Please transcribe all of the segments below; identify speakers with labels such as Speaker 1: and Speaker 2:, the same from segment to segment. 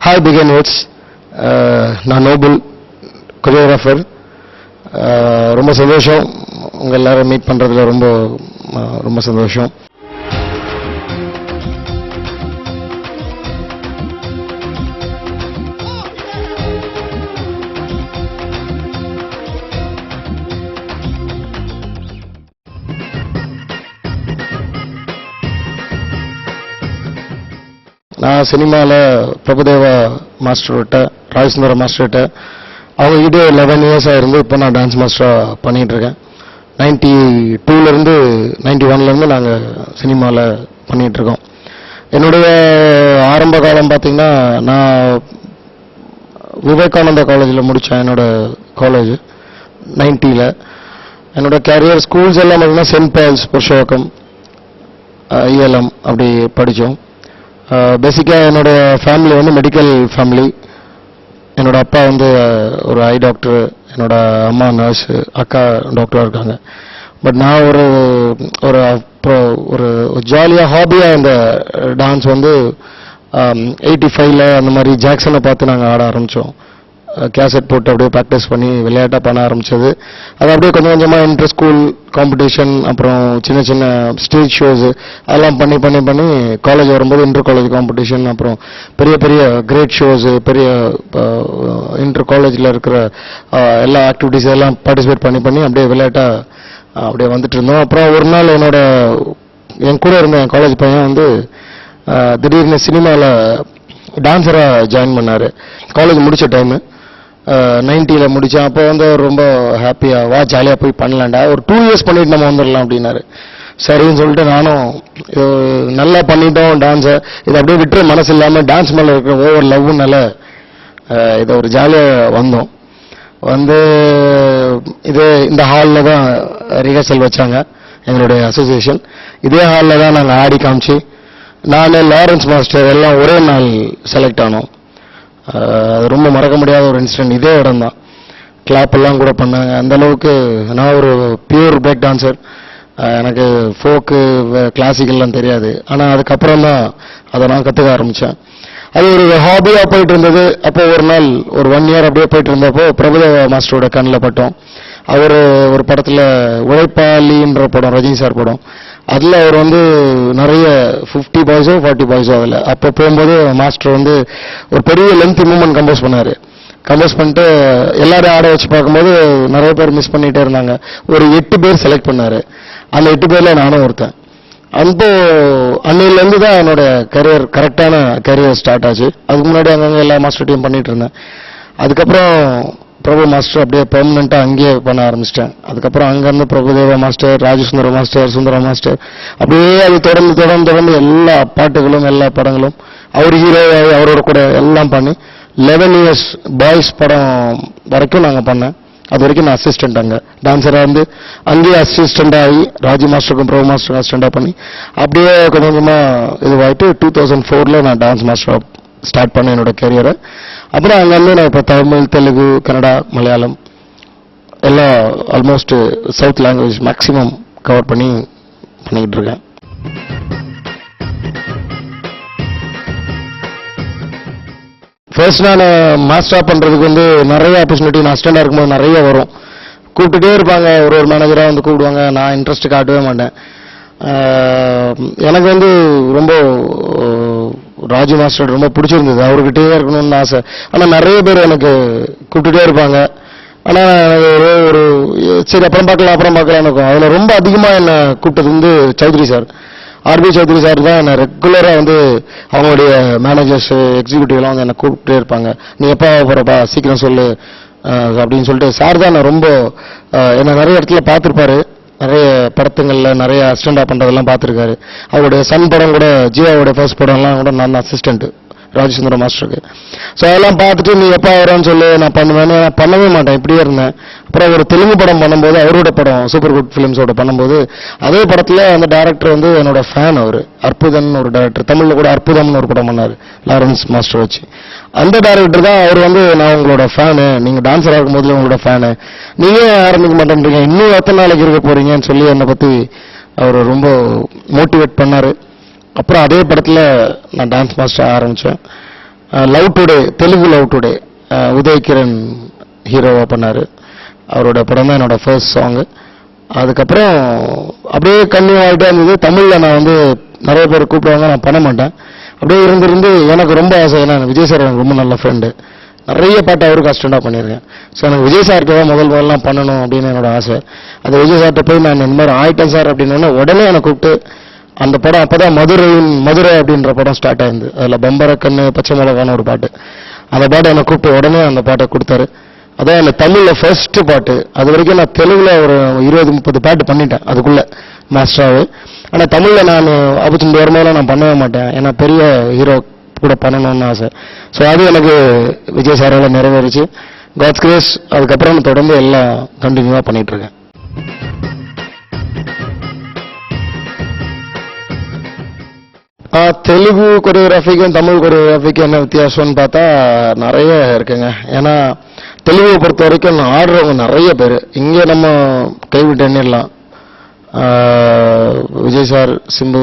Speaker 1: Hi Begin Words, நான் Nobel choreographer. ரொம்ப சந்தோஷம் உங்கள் எல்லாரும் மீட் பண்ணுறதுல ரொம்ப சந்தோஷம். நான் சினிமாவில் பிரபுதேவா மாஸ்டர்கிட்ட, ராஜசுந்தரம் மாஸ்டர்கிட்ட அவங்ககிட்ட 11 இயர்ஸாக இருந்து இப்போ நான் டான்ஸ் மாஸ்டராக பண்ணிகிட்ருக்கேன். 92லேருந்து 91லேருந்து நாங்கள் சினிமாவில் பண்ணிகிட்ருக்கோம். என்னுடைய ஆரம்ப காலம் பார்த்திங்கன்னா, நான் விவேகானந்தா காலேஜில் முடித்தேன். என்னோடய காலேஜ் 90ல். என்னோடய கேரியர் ஸ்கூல்ஸ் எல்லாம் பார்த்திங்கன்னா சென்ட் பால்ஸ், புருஷோக்கம், ILM அப்படி படித்தோம். பேசிக்காக என்னோடய ஃபேமிலி வந்து மெடிக்கல் ஃபேமிலி. என்னோட அப்பா வந்து ஒரு ஐ டாக்டர், என்னோட அம்மா நர்ஸு, அக்கா டாக்டராக இருக்காங்க. பட் நான் ஒரு ஜாலியாக ஹாபியாக இந்த டான்ஸ் வந்து 85ல் அந்த மாதிரி ஜாக்சனை பார்த்து நாங்கள் ஆட ஆரம்பித்தோம். கேசட் போட்டு அப்படியே ப்ராக்டிஸ் பண்ணி விளையாட்டாக பண்ண ஆரம்பித்தது. அது அப்படியே கொஞ்சம் கொஞ்சமாக இன்டர் ஸ்கூல் காம்படிஷன், அப்புறம் சின்ன சின்ன ஸ்டேஜ் ஷோஸு அதெல்லாம் பண்ணி காலேஜ் வரும்போது இன்டர் காலேஜ் காம்படிஷன், அப்புறம் பெரிய பெரிய கிரேட் ஷோஸு, பெரிய இன்டர் காலேஜில் இருக்கிற எல்லா ஆக்டிவிட்டீஸ் எல்லாம் பார்ட்டிசிபேட் பண்ணி அப்படியே விளையாட்டாக அப்படியே வந்துட்டு இருந்தோம். அப்புறம் ஒரு நாள் என் கூட இருந்த என் காலேஜ் பையன் வந்து திடீர்னு சினிமாவில் டான்ஸராக ஜாயின் பண்ணார். காலேஜ் முடித்த டைமு 90ல் முடித்தேன். அப்போ வந்து ரொம்ப ஹாப்பியாக, வா ஜாலியாக போய் பண்ணலாண்டா, ஒரு 2 இயர்ஸ் பண்ணிட்டு நம்ம வந்துடலாம் அப்படின்னாரு. சரின்னு சொல்லிட்டு நானும் நல்லா பண்ணிட்டோம் டான்ஸை. இதை அப்படியே விட்டுற மனசு இல்லாமல் டான்ஸ் மேலே இருக்கிற ஓவர் லவ்னால இதை ஒரு ஜாலியாக வந்தோம். இந்த ஹாலில் தான் ரிஹர்சல் வச்சாங்க எங்களுடைய அசோசியேஷன். இதே ஹாலில் தான் நாங்கள் ஆடி காமிச்சு நான் லாரன்ஸ் மாஸ்டர் எல்லாம் ஒரே நாள் செலக்ட் ஆனோம். அது ரொம்ப மறக்க முடியாத ஒரு இன்சிடென்ட். இதே இடம் தான். கிளாப் எல்லாம் கூட பண்ணாங்க. அந்த அளவுக்கு நான் ஒரு பியூர் பிரேக் டான்சர். எனக்கு ஃபோக்கு கிளாசிக்கல்லாம் தெரியாது. ஆனால் அதுக்கப்புறம் தான் அதை நான் கற்றுக்க ஆரம்பித்தேன். அது ஒரு ஹாபியாக போயிட்டு இருந்தது. அப்போ ஒரு நாள் ஒரு 1 இயர் அப்படியே போயிட்டு இருந்தப்போ பிரபுதேவா மாஸ்டரோட கண்ணில் பட்டோம். அவர் ஒரு படத்தில் உழைப்பாளின்ற படம், ரஜினி சார் படம், அதில் அவர் வந்து நிறைய 50 பாய்ஸோ 40 பாய்ஸோ அதில். அப்போ போகும்போது மாஸ்டர் வந்து ஒரு பெரிய லென்த் மூமெண்ட் கம்போஸ் பண்ணார். கம்போஸ் பண்ணிட்டு எல்லாரும் ஆட வச்சு பார்க்கும்போது நிறைய பேர் மிஸ் பண்ணிகிட்டே இருந்தாங்க. ஒரு 8 பேர் செலக்ட் பண்ணார். அந்த 8 பேரில் நானும் ஒருத்தன். அன்னையிலேருந்து தான் என்னோட கரெக்டான கரியர் ஸ்டார்ட் ஆச்சு. அதுக்கு முன்னாடி அங்கங்கே எல்லா மாஸ்டர்ட்டையும் பண்ணிட்டு இருந்தேன். அதுக்கப்புறம் பிரபு மாஸ்டர் அப்படியே பெர்மனெண்ட்டாக அங்கேயே பண்ண ஆரம்பிச்சிட்டேன். அதுக்கப்புறம் அங்கேருந்து Prabhudeva master, Rajasundaram master, Sundaram master, அப்படியே அது தொடர்ந்து எல்லா பாட்டுகளும் எல்லா படங்களும் அவர் ஹீரோவாக அவரோட கூட எல்லாம் பண்ணி 11 இயர்ஸ் பாய்ஸ் படம் வரைக்கும் நாங்கள் பண்ணேன். அது வரைக்கும் நான் அசிஸ்டண்ட், அங்கே டான்ஸராக இருந்து அங்கேயே அசிஸ்டண்டாக ஆகி ராஜி மாஸ்டருக்கும் பிரபு மாஸ்டருக்கும் அசிஸ்டண்டாக பண்ணி அப்படியே கொஞ்சம் கொஞ்சமாக இதுவாகிட்டு 2004ல் நான் டான்ஸ் மாஸ்டராக ஸ்டார்ட் பண்ணேன் என்னோட கேரியரை. அப்புறம் அங்கேருந்து நான் இப்போ தமிழ், தெலுங்கு, கன்னடா, மலையாளம் எல்லாம் almost south language maximum cover பண்ணிக்கிட்டு இருக்கேன். ஃபர்ஸ்ட் நான் மாஸ்டராக பண்ணுறதுக்கு வந்து நிறைய ஆப்பர்ச்சுனிட்டி, நான் அசிஸ்டண்டாக இருக்கும்போது நிறைய வரும். கூப்பிட்டுட்டே இருப்பாங்க, ஒரு மேனேஜராக வந்து கூப்பிடுவாங்க. நான் இன்ட்ரெஸ்ட் காட்டவே மாட்டேன். எனக்கு வந்து ரொம்ப ராஜு மாஸ்டர் ரொம்ப பிடிச்சிருந்தது. அவர்கிட்டே இருக்கணும்னு ஆசை. ஆனால் நிறைய பேர் எனக்கு கூப்பிட்டுட்டே இருப்பாங்க. ஆனால் ஒரு சரி அப்புறம் பார்க்கலாம் இருக்கும். அதில் ரொம்ப அதிகமாக என்னை கூப்பிட்டது வந்து Chaudhary sir, RB Chaudhary sir தான். என்னை ரெகுலராக வந்து அவங்களுடைய மேனேஜர்ஸ், எக்ஸிக்யூட்டிவ்லாம் வந்து என்னை கூப்பிட்டே இருப்பாங்க. நீ எப்போ போகிறப்பா சீக்கிரம் சொல்லு அப்படின்னு சொல்லிட்டு சார் தான் நான் ரொம்ப என்னை நிறைய இடத்துல பார்த்துருப்பாரு. நிறைய படத்துங்களில் நிறைய அசிஸ்டண்டாக பண்ணுறதெல்லாம் பார்த்துருக்காரு. அவருடைய சன் படம் கூட, ஜீவாவோட ஃபர்ஸ்ட் படம்லாம் கூட நான் அசிஸ்டண்ட்டு ராஜசுந்தரம் மாஸ்டருக்கு. ஸோ அதெல்லாம் பார்த்துட்டு நீ எப்போ வரான்னு சொல்லு, நான் பண்ணுவேன்னு. நான் பண்ணவே மாட்டேன், இப்படியே இருந்தேன். அப்புறம் ஒரு தெலுங்கு படம் பண்ணும்போது, அவரோட படம் சூப்பர் குட் ஃபிலிம்ஸோட பண்ணும்போது, அதே படத்தில் அந்த டேரக்டர் வந்து என்னோட ஃபேன். அவர் அற்புதன் ஒரு டேரக்டர், தமிழில் கூட அற்புதம்னு ஒரு படம் பண்ணார் லாரன்ஸ் மாஸ்டர் வச்சு. அந்த டேரக்டர் தான் அவர் வந்து, நான் உங்களோட ஃபேனு, நீங்கள் டான்ஸராக இருக்கும்போதுல உங்களோட ஃபேனு, நீங்கள் ஆரம்பிக்க மாட்டேன்றீங்க, இன்னும் எத்தனை நாளைக்கு இருக்க போகிறீங்கன்னு சொல்லி என்னை பற்றி அவர் ரொம்ப மோட்டிவேட் பண்ணார். அப்புறம் அதே படத்தில் நான் டான்ஸ் மாஸ்டர் ஆரம்பித்தேன். Love Today, Telugu Love Today Udayakiran ஹீரோவாக பண்ணார். அவரோட படம் தான் என்னோட ஃபர்ஸ்ட் சாங்கு. அதுக்கப்புறம் அப்படியே கன்னியூ ஆகிட்டே இருந்தது. தமிழில் நான் வந்து நிறைய பேர் கூப்பிடுவாங்க, நான் பண்ண மாட்டேன். அப்படியே இருந்து எனக்கு ரொம்ப ஆசை. ஏன்னா விஜய் சார் எனக்கு ரொம்ப நல்ல ஃப்ரெண்டு. நிறைய பாட்டு அவருக்கு அசிஸ்டண்டாக பண்ணியிருக்கேன். ஸோ எனக்கு விஜய் சார்கிட்ட தான் முதல்லாம் பண்ணணும் அப்படின்னு என்னோட ஆசை. அது விஜய் சார்கிட்ட போய் நான் இந்த மாதிரி ஆயிட்டேன் சார் அப்படின்னு உடனே என்னை கூப்பிட்டு அந்த படம் அப்போ தான் மதுரை அப்படின்ற படம் ஸ்டார்ட் ஆயிருந்தது. அதில் பம்பர கண்ணு பச்சை மிளகான்னு ஒரு பாட்டு. அந்த பாட்டை என்னை கூப்பிட்டு உடனே அந்த பாட்டை கொடுத்தாரு. அதான் எனக்கு தமிழில் ஃபர்ஸ்ட் பாட்டு. அது வரைக்கும் நான் தெலுங்குல ஒரு 20-30 பாட்டு பண்ணிட்டேன் அதுக்குள்ளே மாஸ்டராகவே. ஆனால் தமிழில் நான் ஆப்பர்ச்சுனிட்டி வரும்போதெல்லாம் நான் பண்ணவே மாட்டேன். ஏன்னா பெரிய ஹீரோ கூட பண்ணணும்னு ஆசை. ஸோ அது எனக்கு விஜய் சாரால் நிறைவேறிச்சு. God's grace. அதுக்கப்புறம் தொடர்ந்து எல்லாம் கண்டினியூவாக பண்ணிட்டு இருக்கேன். தெலுங்கு கொரியோகிராஃபிக்கும் தமிழ் கொரியோகிராஃபிக்கும் என்ன வித்தியாசம்னு பார்த்தா நிறைய இருக்குங்க. ஏன்னா தெலுங்குவை பொறுத்த வரைக்கும் ஆடுறவங்க நிறைய பேர். இங்கே நம்ம கைவிட்டு எண்ணிடலாம். விஜய் சார், சிம்பு,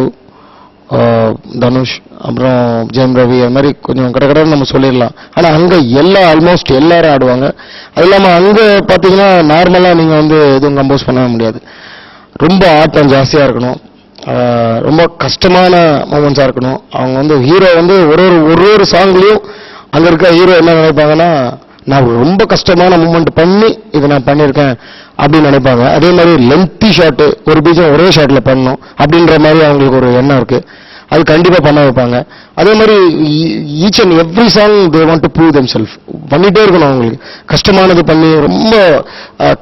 Speaker 1: தனுஷ், அப்புறம் ஜெயம் ரவி, அது மாதிரி கொஞ்சம் கடற்கடன்னு நம்ம சொல்லிடலாம். ஆனால் அங்கே ஆல்மோஸ்ட் எல்லாரும் ஆடுவாங்க. அது இல்லாமல் அங்கே பார்த்தீங்கன்னா நார்மலாக நீங்கள் வந்து எதுவும் கம்போஸ் பண்ணவே முடியாது. ரொம்ப ஆட்டம் ஜாஸ்தியாக இருக்கணும். ரொம்ப கஷ்டமான மூமெண்ட்ஸாக இருக்கணும். அவங்க வந்து ஹீரோ வந்து ஒரு சாங்லேயும் அங்கே இருக்க ஹீரோ என்ன நினைப்பாங்கன்னா, நான் ரொம்ப கஷ்டமான மூமெண்ட் பண்ணி இதை நான் பண்ணியிருக்கேன் அப்படின்னு நினைப்பாங்க. அதே மாதிரி லென்த்தி ஷாட்டு, ஒரு பீஜம் ஒரே ஷாட்டில் பண்ணணும் அப்படின்ற மாதிரி அவங்களுக்கு ஒரு எண்ணம் இருக்குது. அது கண்டிப்பாக பண்ண வைப்பாங்க. அதே மாதிரி each and every song they want to prove them self. பண்ணிகிட்டே இருக்கணும். அவங்களுக்கு கஷ்டமானது பண்ணி ரொம்ப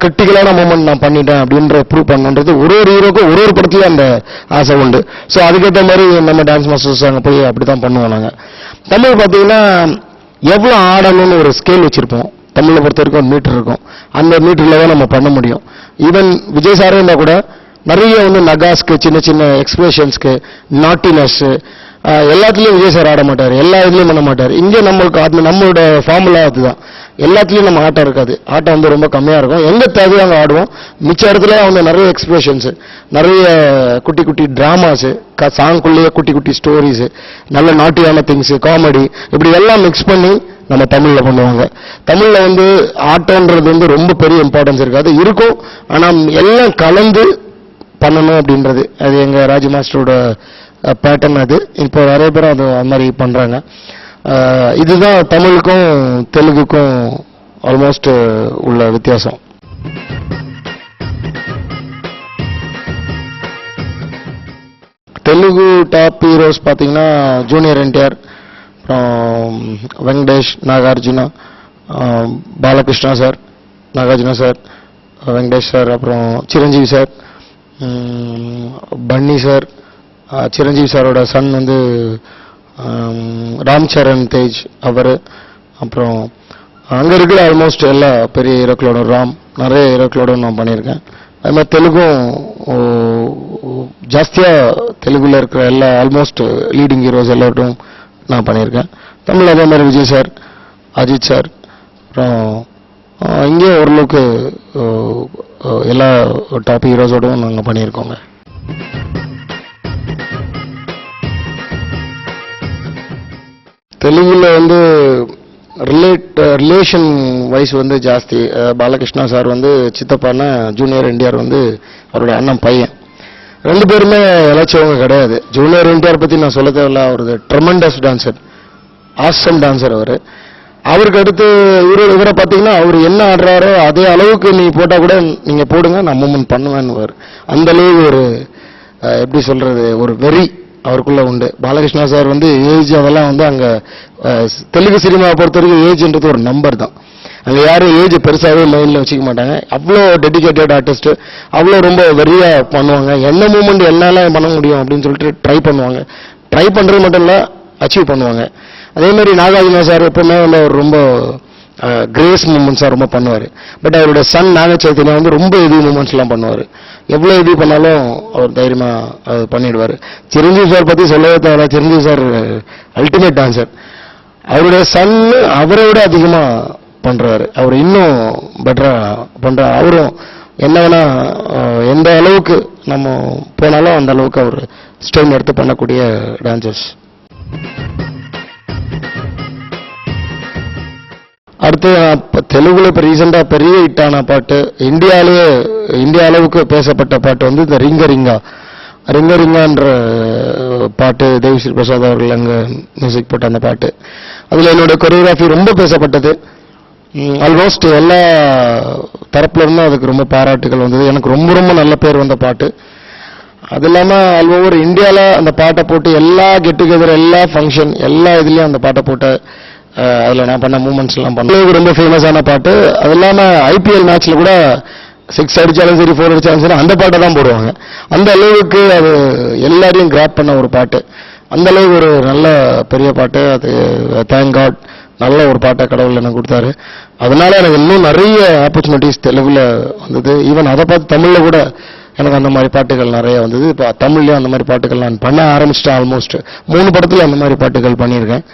Speaker 1: கிரிட்டிக்கலான மூமெண்ட் நான் பண்ணிட்டேன் அப்படின்ற ப்ரூவ் பண்ணுன்றது ஒரு ஹீரோக்கும் ஒரு படத்துலேயும் அந்த ஆசை உண்டு. ஸோ அதுக்கேற்ற மாதிரி நம்ம டான்ஸ் மாஸ்டர்ஸ் அங்கே போய் அப்படி தான் பண்ணுவோம் நாங்கள். தமிழ் பார்த்தீங்கன்னா எவ்வளோ ஆடணும்னு ஒரு ஸ்கேல் வச்சுருப்போம். தமிழை பொறுத்த வரைக்கும் ஒரு மீட்டர் இருக்கும். அந்த மீட்டரில் தான் நம்ம பண்ண முடியும். ஈவன் விஜய் சாரே இருந்தால் கூட நிறைய வந்து நகாஸ்க்கு, சின்ன சின்ன எக்ஸ்பிரஷன்ஸ்க்கு, நாட்டினஸ்ஸு, எல்லாத்துலேயும் விஜய் சார் ஆட மாட்டார். எல்லா இதுலேயும் பண்ண மாட்டார். இங்கே நம்மளுக்கு அது நம்மளோட ஃபார்முலா அதுதான். எல்லாத்துலேயும் நம்ம ஆட்டம் இருக்காது. ஆட்டம் வந்து ரொம்ப கம்மியாக இருக்கும். எங்கே தேவையோ அங்கே ஆடுவோம். மிச்ச இடத்துல வந்து நிறைய எக்ஸ்பிரஷன்ஸு, நிறைய குட்டி குட்டி ட்ராமாஸு, சாங்குள்ளேயே குட்டி குட்டி ஸ்டோரிஸு, நல்ல நாட்டியான திங்ஸு, காமெடி, இப்படி எல்லாம் மிக்ஸ் பண்ணி நம்ம தமிழில் பண்ணுவாங்க. தமிழில் வந்து ஆட்டம்ன்றது வந்து ரொம்ப பெரிய இம்பார்ட்டன்ஸ் இருக்காது, இருக்கும். ஆனால் எல்லாம் கலந்து பண்ணணும் அப்படின்றது அது எங்கள் ராஜு மாஸ்டரோட பேட்டர்ன். அது இப்போ நிறைய பேரும் அது மாதிரி பண்ணுறாங்க. இதுதான் தமிழுக்கும் தெலுங்குக்கும் ஆல்மோஸ்ட் உள்ள வித்தியாசம். தெலுங்கு டாப் ஹீரோஸ் பார்த்தீங்கன்னா ஜூனியர் என்டிஆர், அப்புறம் Venkatesh, Nagarjuna, Balakrishna sir, Nagarjuna sir, Venkatesh sir, அப்புறம் சிரஞ்சீவி சார், பன்னி சார், சிரஞ்சீவி சாரோட சன் வந்து ராம் சரண் தேஜ் அவர், அப்புறம் அங்கே இருக்கிற ஆல்மோஸ்ட் எல்லா பெரிய ஹீரோக்களோட நிறைய ஹீரோக்களோட நான் பண்ணியிருக்கேன். அது மாதிரி தெலுங்கும் ஜாஸ்தியாக தெலுங்குல இருக்கிற எல்லா ஆல்மோஸ்ட் லீடிங் ஹீரோஸ் எல்லாரும் நான் பண்ணியிருக்கேன். தமிழ் அதே மாதிரி விஜய் சார், அஜித் சார், அப்புறம் இங்கே ஓரளவுக்கு எல்லா டாப் ஹீரோஸோடும் நாங்கள் பண்ணியிருக்கோங்க. தெலுங்குல வந்து ரிலேஷன் வைஸ் வந்து ஜாஸ்தி. பாலகிருஷ்ணா சார் வந்து சித்தப்பான, ஜூனியர் என்டிஆர் வந்து அவரோட அண்ணன் பையன். ரெண்டு பேருமே இழைச்சவங்க கிடையாது. ஜூனியர் என்டிஆர் பற்றி நான் சொல்ல தேவையில்ல. அவரது ட்ரெமெண்டஸ் டான்சர், ஆசம் டான்சர் அவர். அவருக்கு அடுத்து இவரை பார்த்தீங்கன்னா அவர் என்ன ஆடுறாரோ அதே அளவுக்கு நீ போட்டால் கூட நீங்கள் போடுங்க, நான் மூமெண்ட் பண்ணுவேன்னு. அந்த அளவுக்கு ஒரு எப்படி சொல்கிறது, ஒரு வெறி அவருக்குள்ள உண்டு. பாலகிருஷ்ணா சார் வந்து ஏஜ் அதெல்லாம் வந்து அங்கே தெலுங்கு சினிமாவை பொறுத்த வரைக்கும் ஏஜ்ன்றது ஒரு நம்பர் தான். அங்கே யாரும் ஏஜ் பெருசாகவே மைண்டில் வச்சுக்க மாட்டாங்க. அவ்வளோ டெடிகேட்டட் ஆர்டிஸ்ட்டு, அவ்வளோ ரொம்ப வெறியாக பண்ணுவாங்க. என்ன மூமெண்ட் என்னால் பண்ண முடியும் அப்படின்னு சொல்லிட்டு ட்ரை பண்ணுவாங்க. ட்ரை பண்ணுறது மட்டும் இல்லை, அச்சீவ் பண்ணுவாங்க. அதே மாதிரி நாகார்ஜுனா சார் எப்பவுமே வந்து அவர் ரொம்ப கிரேஸ் மூமெண்ட்ஸாக ரொம்ப பண்ணுவார். பட் அவரோட சன் நாகச்சைத்தன்யா வந்து ரொம்ப ஹெவி மூமெண்ட்ஸ்லாம் பண்ணுவார். எவ்வளோ ஹெவி பண்ணாலும் அவர் தைரியமாக அது பண்ணிடுவார். சிரஞ்சீவி சார் பற்றி சொல்லவே தேவை. Chiranjeevi sir ultimate dancer. அவருடைய சன் அவரை விட அதிகமாக பண்ணுறாரு. அவர் இன்னும் பெட்டராக பண்ணுறாரு. அவரும் என்ன வேணா எந்த அளவுக்கு நம்ம போனாலும் அந்த அளவுக்கு அவர் ஸ்டெயின் எடுத்து பண்ணக்கூடிய டான்சர்ஸ். அடுத்து தெலுங்குல இப்போ ரீசெண்டாக பெரிய ஹிட்டான பாட்டு, இந்தியா அளவுக்கு பேசப்பட்ட பாட்டு வந்து இந்த ரிங்கரிங்கான்ற பாட்டு. தேவிஸ்ரீ பிரசாத் அவர்கள் அங்கே மியூசிக் போட்ட அந்த பாட்டு, அதில் என்னுடைய கொரியோகிராஃபி ரொம்ப பேசப்பட்டது. ஆல்மோஸ்ட் எல்லா தரப்புல இருந்தும் அதுக்கு ரொம்ப பாராட்டுகள் வந்தது. எனக்கு ரொம்ப ரொம்ப நல்ல பேர் வந்த பாட்டு. அது இல்லாமல் ஆல் ஓவர் இந்தியாவில் அந்த பாட்டை போட்டு எல்லா கெட் டுகெதர், எல்லா ஃபங்க்ஷன், எல்லா இதுலேயும் அந்த பாட்டை போட்டு அதில் நான் பண்ண மூமெண்ட்ஸ்லாம் பண்ண ரொம்ப ஃபேமஸான பாட்டு. அது இல்லாமல் ஐபிஎல் மேட்ச்சில் கூட 6 அடித்தாலும் சரி 4 அடித்தாலும் சரி அந்த பாட்டை தான் போடுவாங்க. அந்த அளவுக்கு அது எல்லாரையும் கிராப் பண்ண ஒரு பாட்டு. அந்த அளவுக்கு ஒரு நல்ல பெரிய பாட்டு அது. தேங்க் காட், நல்ல ஒரு பாட்டை கடவுள் எனக்கு கொடுத்தாரு. அதனால எனக்கு இன்னும் நிறைய ஆப்பர்ச்சுனிட்டிஸ் தெலுங்குல வந்தது. ஈவன் அதை பார்த்து தமிழில் கூட எனக்கு அந்த மாதிரி பாட்டுகள் நிறைய வந்தது. இப்போ தமிழ்லேயும் அந்த மாதிரி பாட்டுகள் நான் பண்ண ஆரம்பிச்சிட்டேன். ஆல்மோஸ்ட் 3 படத்தில் அந்த மாதிரி பாட்டுகள் பண்ணியிருக்கேன்.